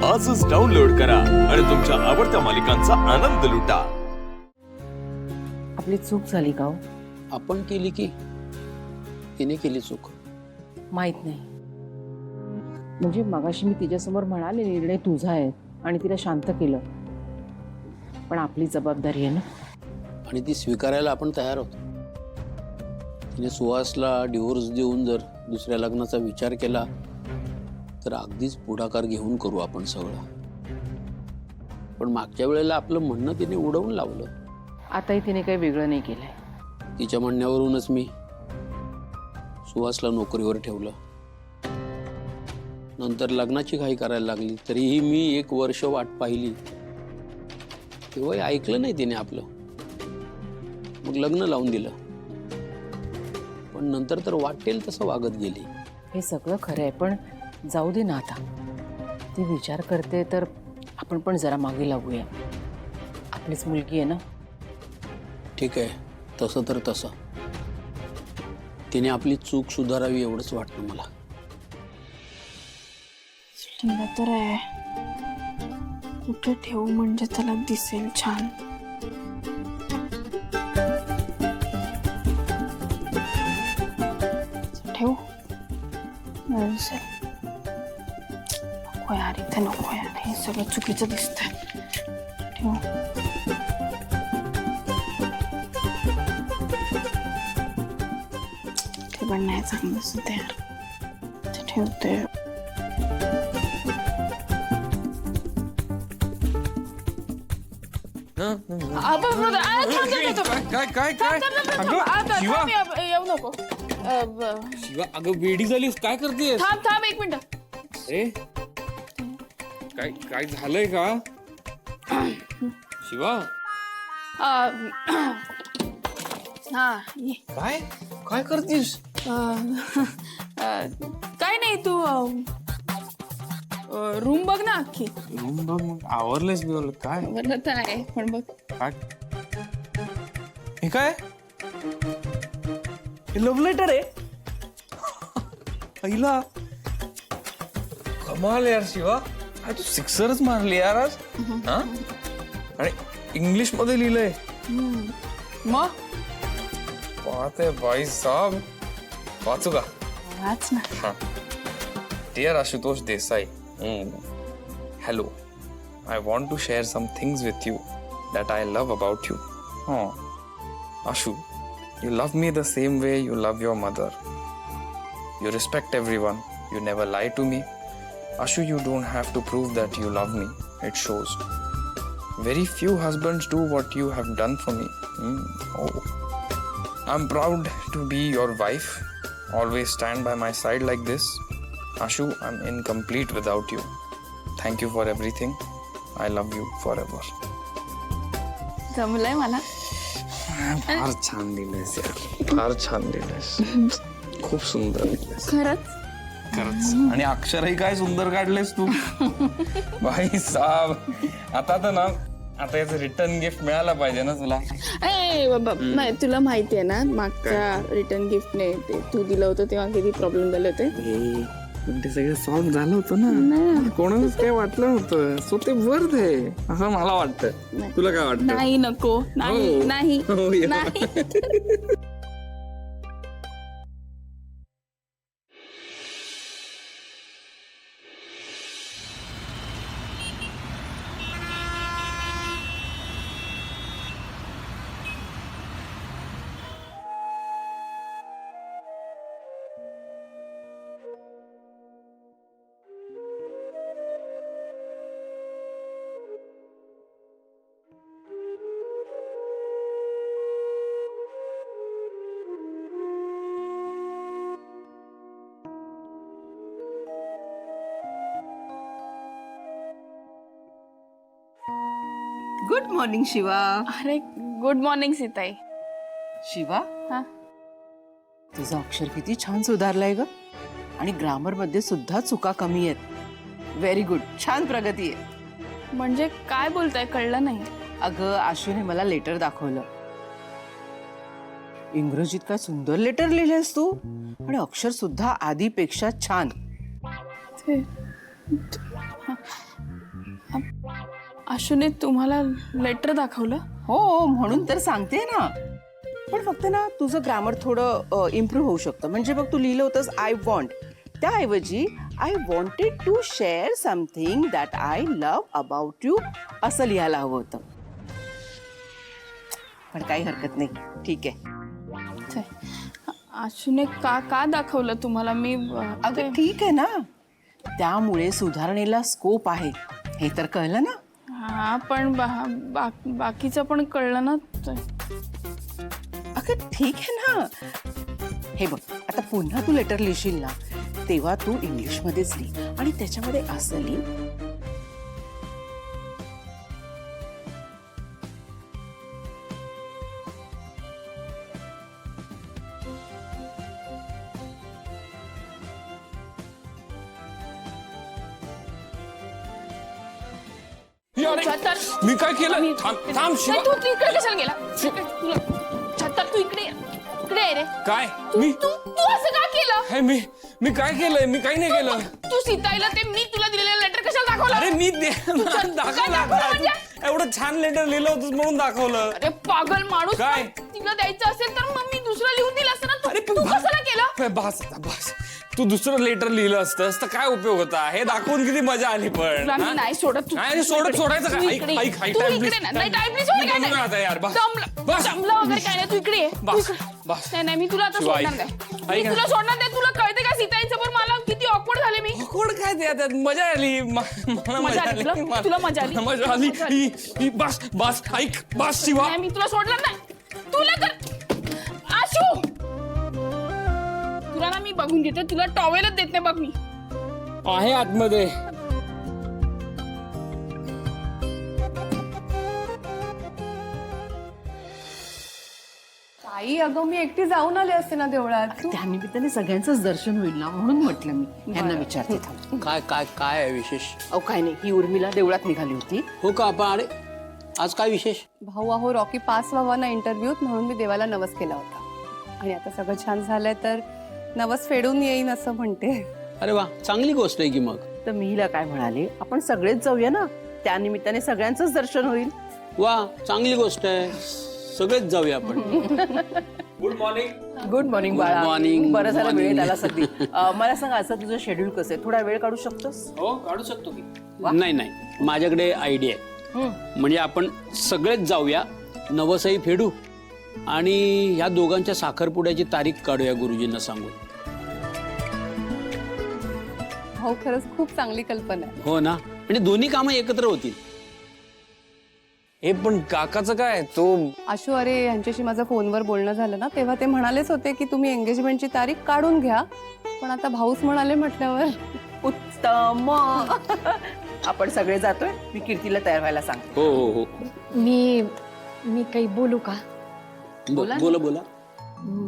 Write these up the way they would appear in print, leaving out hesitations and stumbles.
आजच डाउनलोड करा आणि तुमच्या आवडत्या मालिकांचा आनंद लुटा। आपली चूक झाली का हो? आपण केली की तिने केली चूक? माहित नाही। म्हणजे मगाशी मी तिच्यासमोर म्हणाले निर्णय तुझा आहे आणि तिला शांत केलं, पण आपली जबाबदारी आहे ना। आणि ती स्वीकारायला आपण तयार आहोत। तिने सुहासला डिव्होर्स देऊन जर दुसऱ्या लग्नाचा विचार केला तर अगदीच पुढाकार घेऊन करू आपण सगळं। पण मागच्या वेळेला आपलं म्हणणं तिने उडवून लावलं। आताही तिने काही वेगळं नाही केलंय। तिच्या म्हणण्यावरूनच मी सुहासला नोकरीवर ठेवलं। नंतर लग्नाची घाई करायला लागली तरीही मी 1 वर्ष वाट पाहिली, तेव्हाही ऐकलं नाही तिने आपलं। मग लग्न लावून दिलं, पण नंतर तर वाटेल तसं वागत गेली। हे सगळं खरं आहे, पण जाऊ दे ना आता। ती विचार करते तर आपण पण जरा मागे लागूया। आपलीच मुलगी आहे ना। ठीक आहे, तसं तर तसं। तिने आपली चूक सुधारावी एवढंच वाटतं मला। तर आहे, कुठे ठेवू म्हणजे त्याला दिसेल छान। ठेवू नाही दिसेल। नको यार, इथे नको यार, हे सगळं चुकीचं दिसतंय। ठेवू ते पण नाही चांगलं दिसत यार, ते ठेवते। येऊ नको शिवा, अगं वेडी झालीस, काय करतेस? थांब थांब 1 मिनिट। ए काय काय झालंय का शिवा? हा ये। काय काय करतेस? काय नाही, तू रूम बघ ना अख्खी। रूम बघ, मग आवरलेस मी काय? आवरलं तर आहे, पण बघ। काय हे काय? लव्ह लेटर आहे पहिला। कमाल यार शिवा, काय तू सिक्सरच मारली यार आज। हा, आणि इंग्लिश मध्ये लिहिलंय। मग बात है भाई साहब, वाचू का? वाच ना। हाँ। Dear Ashutosh Desai, hello. I want to share some things with you that I love about you. Oh, Ashu, you love me the same way you love your mother. You respect everyone. You never lie to me. Ashu, you don't have to prove that you love me. It shows. Very few husbands do what you have done for me. Oh. I'm proud to be your wife. Always stand by my side like this. Ashu, I'm incomplete without you. Thank you for everything. I love you forever. जमलंय मला। फार छान लिहिलंयस यार, फार छान लिहिलंयस। खूप सुंदर लिहिलंयस खरंच खरंच, आणि अक्षरही काय सुंदर काढलेस तू। भाई साहब, आता तर ना, आता याचं रिटर्न गिफ्ट मिळायला पाहिजे ना तुला। ए बाबा, नाही तुला माहिती आहे ना, मागच्या रिटर्न गिफ्टने ते तू दिलं होतं तेव्हा किती प्रॉब्लेम झाले होते। पण ते सगळं सॉल्व्ह झालं होतं ना, कोणालाच काय वाटलं नव्हतं। सो ते वर्थ आहे असं मला वाटतं। तुला काय वाटतं? नाही, नको, नाही हो. नाही हो, या. नाही। Good morning Shiva. अरे गुड मॉर्निंग सीताई। शिवा, हा, तुझं अक्षर किती छान सुधारलंय ग, आणि ग्रामर मध्ये सुद्धा चुका कमी आहेत। व्हेरी गुड, छान प्रगती आहे। म्हणजे काय बोलताय कळलं नाही। अगं आशूने मला लेटर दाखवलं। इंग्रजीत काय सुंदर लेटर लिहिलेस तू, आणि अक्षर सुद्धा आधीपेक्षा छान। आशूने तुम्हाला लेटर दाखवलं? हो म्हणून तर सांगते ना. पण फक्त ना तुझं ग्रामर थोडं इम्प्रूव्ह होऊ शकतं. म्हणजे बघ तू लिहिलं होतंस आय वॉन्ट, त्याऐवजी I wanted to share something that I love about you असं लिहायला हवं होतं. पण काही हरकत नाही, ठीक आहे. आशूने का दाखवलं तुम्हाला? मी अगं ठीक आहे ना, त्यामुळे सुधारणेला स्कोप आहे हे तर कळलं ना. हा पण बाकीचं पण कळलं ना. अगं ठीक आहे ना. हे बघ आता पुन्हा तू लेटर लिहिशील ना तेव्हा तू इंग्लिशमध्येच लिही आणि त्याच्यामध्ये असं लिही, मी काय केलं? थांब शिवा. तू इकडे कशाला गेला? तुला छत्तर तू इकडे आहे रे. काय तू मी तू तू असं का केलं? हे मी काय केलंय? मी काही नाही केलं. तू सीताईला ते मी तुला दिलेलं लेटर कशाला दाखवलं? अरे मी दाखवलं म्हणजे? एवढं छान लेटर लिहिलं होतं म्हणून दाखवलं. अरे पागल माणूस. काय? तिला द्यायचं असेल तर मग मी दुसरं लिहून दिलं असतं ना. अरे तू कशाला केलं? बस तू दुसरं लेटर लिहिलं असतंस तर काय उपयोग होता? हे दाखवून किती मजा आली. पण तुला मी हा? नाही सोडत. नाही सोडायचं तू काय? इकडे ये. ऐक तू time इकडे please. ना. नाही टाइम प्लीज वगैरे काय नको आता यार, बस. बस. जमलं वगैरे काय नाही. तू इकडे ये. तू बस. इकडे. बस. नाही मी तुला आता शिवा, सोडणार ऐक. नाही. ऐक मी ना. तुला सोडणार नाही. तुला कळते का सीताईंसमोर मला किती ऑकवर्ड झाले मी? कोण काय ते आता मजा आली. मला मजा आली तुला? तुला मजा आली? मजा आली. बस ऐक. बस शिवा. नाही मी तुला सोडणार नाही. तुला तर आशू तुला ना मी बघून घेते. तुला टॉवेलच देत नाही बघ मी. आहे आतमध्ये. आई अगं मी एकटी जाऊन आले असते ना देवळात. त्यानिमित्ताने सगळ्यांचंच दर्शन होईल ना म्हणून म्हटलं मी यांना विचारते. थांब. काय काय काय आहे विशेष? अहो काय नाही, ही उर्मिला देवळात निघाली होती. हो का? आपण अरे आज काय विशेष? भाऊ अहो रॉकी पास व्हावा ना इंटरव्ह्यूत म्हणून मी देवाला नवस केला होता आणि आता सगळं छान झालंय तर नवस फेडून येईन असं म्हणते. अरे वा, चांगली गोष्ट आहे की मग. तर मी हिला काय म्हणाले, आपण सगळेच जाऊया ना, त्यानिमित्ताने सगळ्यांचंच दर्शन होईल. वा, चांगली गोष्ट आहे. सगळेच जाऊया आपण. Good morning. गुड मॉर्निंग बाळा. morning, बरं झालं good वेळ morning. आला सध्या. मला सांग असं तुझं शेड्यूल कसं आहे? थोडा वेळ काढू शकतोस? हो, काढू शकतो की. नाही माझ्याकडे आयडिया आहे. म्हणजे आपण सगळेच जाऊया, नवसही फेडू आणि ह्या दोघांच्या साखरपुड्याची तारीख काढूया गुरुजींना सांगून. हो खरंच खूप चांगली कल्पना आहे. हो ना, म्हणजे दोन्ही कामं एकत्र होतील. हे पण काकाचं काय? तो आशू अरे यांच्याशी माझं फोनवर बोलणं झालं ना तेव्हा ते म्हणालेच होते की तुम्ही एंगेजमेंटची तारीख काढून घ्या, पण आता भाऊच म्हणाले म्हटल्यावर उत्तम. आपण सगळे जातोय. मी कीर्तीला तयार व्हायला सांगते. हो हो हो. मी काही बोलू का? बोला.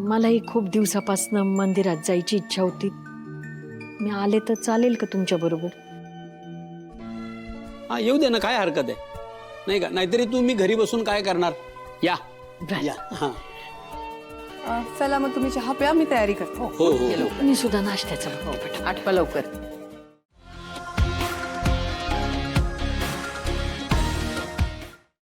मलाही खूप दिवसापासून मंदिरात जायची इच्छा होती. मी आले तर चालेल का तुमच्या बरोबर? हा, येऊ दे ना, काय हरकत आहे नाही का? नाहीतरी तुम्ही घरी बसून काय करणार? या. हा. चला मग तुम्ही चहा प्या, मी तयारी करते. हो हो. मी सुद्धा नाश्त्याचा बघते. आठवा लवकर.